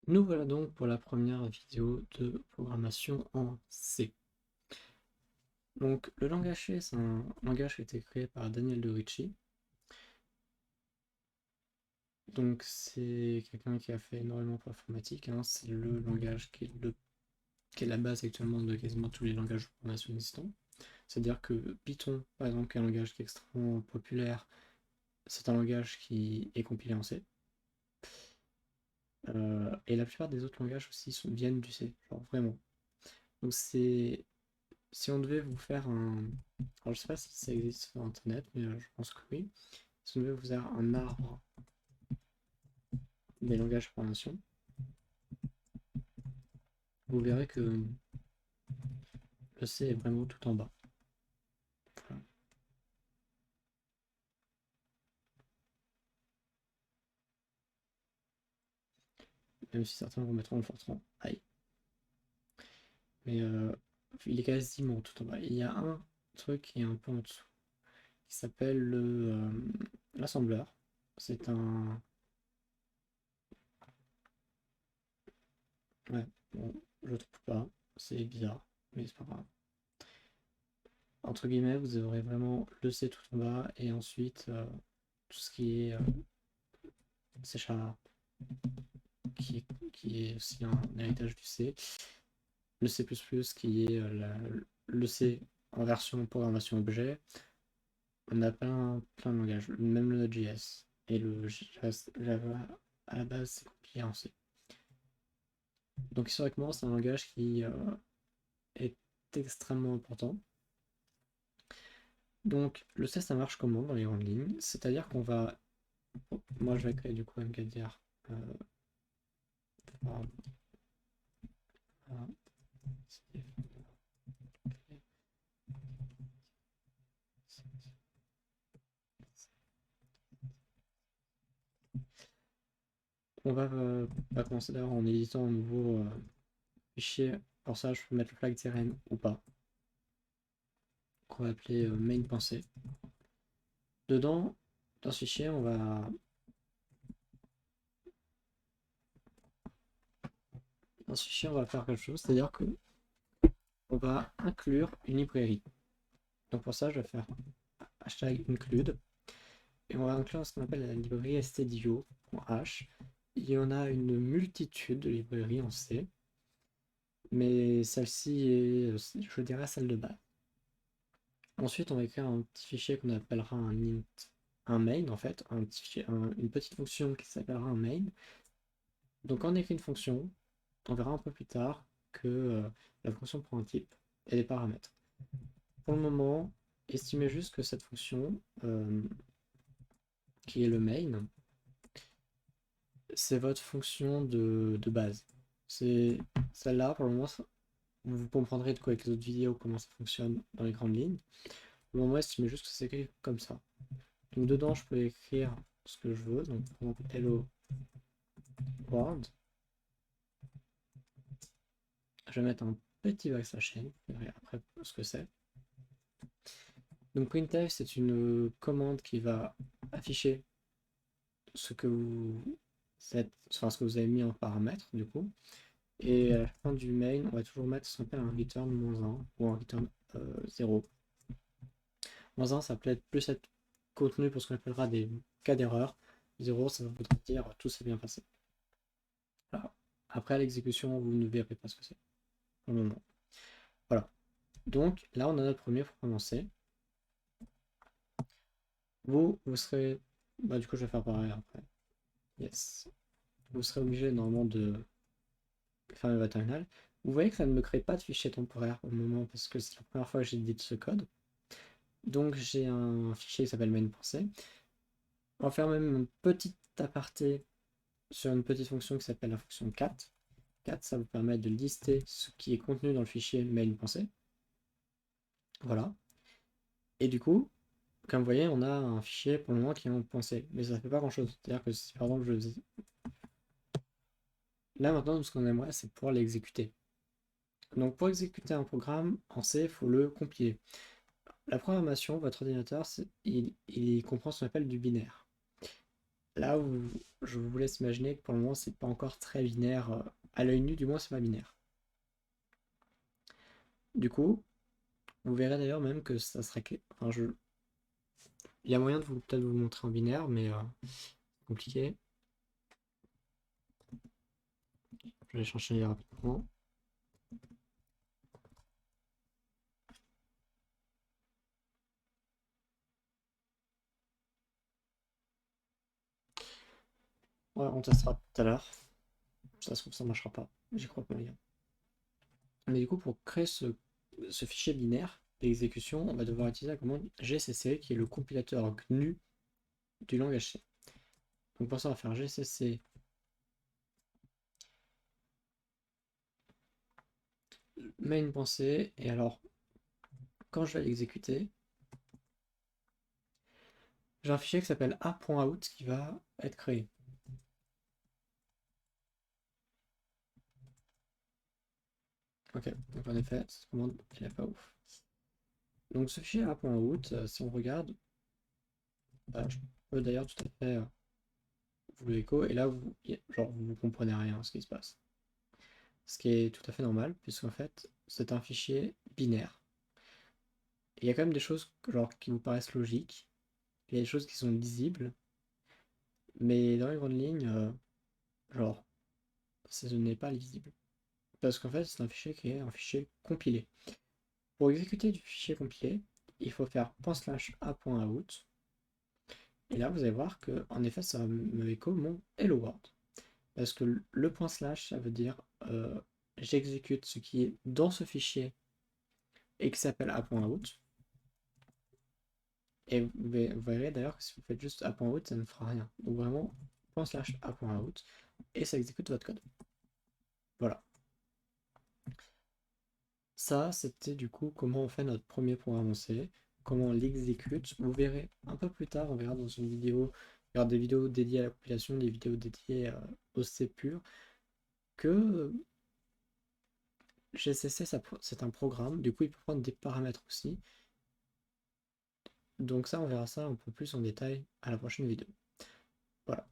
Nous voilà donc pour la première vidéo de programmation en C. Donc le langage C, c'est un langage qui a été créé par Daniel De Ricci. Donc c'est quelqu'un qui a fait énormément pour l'informatique, hein. C'est le langage qui est la base actuellement de quasiment tous les langages de programmation existants. C'est-à-dire que Python, par exemple, qui est un langage qui est extrêmement populaire, c'est un langage qui est compilé en C. Et la plupart des autres langages aussi viennent du C, genre vraiment. Donc c'est si on devait vous faire un... Alors je sais pas si ça existe sur internet, mais je pense que oui. Si on devait vous faire un arbre des langages de programmation, vous verrez que le C est vraiment tout en bas. Voilà. Même si certains vont mettre le Fortran. Aïe. Mais il est quasiment tout en bas. Il y a un truc qui est un peu en dessous, qui s'appelle l'assembleur. C'est un... Ouais, bon, je trouve pas. C'est bizarre, mais c'est pas grave. Entre guillemets, vous aurez vraiment le C tout en bas et ensuite tout ce qui est C Sharp, qui est aussi un héritage du C. Le C++ qui est le C en version programmation objet. On a plein de langages, même le Node.js. Et le Java à la base, c'est compilé en C. Donc historiquement, c'est un langage qui est extrêmement important. Donc le C, ça marche comment dans les grandes lignes? C'est-à-dire qu'on va... Moi, je vais créer du coup mkdir. Pardon, voilà. On va commencer d'abord en éditant un nouveau fichier. Pour ça, je peux mettre le flag TRN ou pas, qu'on va appeler main.c. Dedans, dans ce fichier, on va faire quelque chose, c'est-à-dire que on va inclure une librairie. Donc pour ça, je vais faire hashtag include et on va inclure ce qu'on appelle la librairie stdio.h. Il y en a une multitude de librairies en C, mais celle-ci est, je dirais, celle de base. Ensuite, on va écrire un petit fichier qu'on appellera un main en fait, une petite fonction qui s'appellera un main. Donc quand on écrit une fonction, on verra un peu plus tard que la fonction prend un type et des paramètres. Pour le moment, estimez juste que cette fonction, qui est le main, c'est votre fonction de base. C'est celle-là, pour le moment, vous comprendrez de quoi avec les autres vidéos comment ça fonctionne dans les grandes lignes. Pour le moment, estimez juste que c'est écrit comme ça. Donc dedans, je peux écrire ce que je veux. Donc par exemple, hello world. Je vais mettre un petit backslash n, vous verrez après ce que c'est. Donc printf, c'est une commande qui va afficher ce que vous enfin ce que vous avez mis en paramètre du coup. Et à la fin du main, on va toujours mettre ce qu'on appelle un return -1 ou un return 0. -1, ça peut être plus être contenu pour ce qu'on appellera des cas d'erreur. 0, ça voudrait dire tout s'est bien passé. Voilà. Après, à l'exécution, vous ne verrez pas ce que c'est pour le moment. Voilà. Donc là, on a notre premier pour commencer. Vous serez... Bah, du coup, je vais faire pareil après. Yes. Vous serez obligé normalement de faire votre terminal. Vous voyez que ça ne me crée pas de fichier temporaire pour le moment parce que c'est la première fois que j'édite ce code. Donc j'ai un fichier qui s'appelle main.c. On va faire même un petit aparté sur une petite fonction qui s'appelle la fonction cat. Cat, ça vous permet de lister ce qui est contenu dans le fichier main.c. Voilà. Et du coup, comme vous voyez, on a un fichier pour le moment qui est en .c, mais ça ne fait pas grand chose. C'est-à-dire que si par exemple je faisais... Là maintenant, ce qu'on aimerait, c'est pouvoir l'exécuter. Donc pour exécuter un programme en C, il faut le compiler. La programmation, votre ordinateur, il comprend ce qu'on appelle du binaire. là où je vous laisse imaginer que pour le moment c'est pas encore très binaire, à l'œil nu du moins c'est pas binaire. Du coup, vous verrez d'ailleurs même que ça sera... Enfin, il y a moyen de peut-être vous le montrer en binaire, mais compliqué. Je vais changer rapidement. Ouais, on testera tout à l'heure. Ça se trouve, ça marchera pas. J'y crois pas bien. Mais du coup, pour créer ce fichier binaire d'exécution, on va devoir utiliser la commande gcc, qui est le compilateur GNU du langage C. Donc pour ça, on va faire gcc main.c, et alors, quand je vais l'exécuter, j'ai un fichier qui s'appelle a.out qui va être créé. Ok, donc en effet, cette commande, elle est pas ouf. Donc ce fichier a.out, si on regarde, bah, je peux d'ailleurs tout à fait vous l'écho, et là, genre, vous comprenez rien à ce qui se passe. Ce qui est tout à fait normal, puisqu'en fait, c'est un fichier binaire. Il y a quand même des choses genre, qui vous paraissent logiques, il y a des choses qui sont lisibles, mais dans les grandes lignes, genre, ce n'est pas lisible. Parce qu'en fait, c'est un fichier qui est un fichier compilé. Pour exécuter du fichier compilé, il faut faire .a.out, et là, vous allez voir que, en effet, ça va me écho mon hello world. Parce que le point slash, ça veut dire j'exécute ce qui est dans ce fichier et qui s'appelle a.out. Et vous verrez d'ailleurs que si vous faites juste a.out, ça ne fera rien. Donc vraiment, point slash a.out, et ça exécute votre code. Voilà. Ça, c'était du coup comment on fait notre premier programme en C, comment on l'exécute. Vous verrez un peu plus tard, on verra dans une vidéo, il y aura des vidéos dédiées à la compilation, des vidéos dédiées au C pur, que GCC, c'est un programme, du coup il peut prendre des paramètres aussi. Donc ça, on verra ça un peu plus en détail à la prochaine vidéo. Voilà.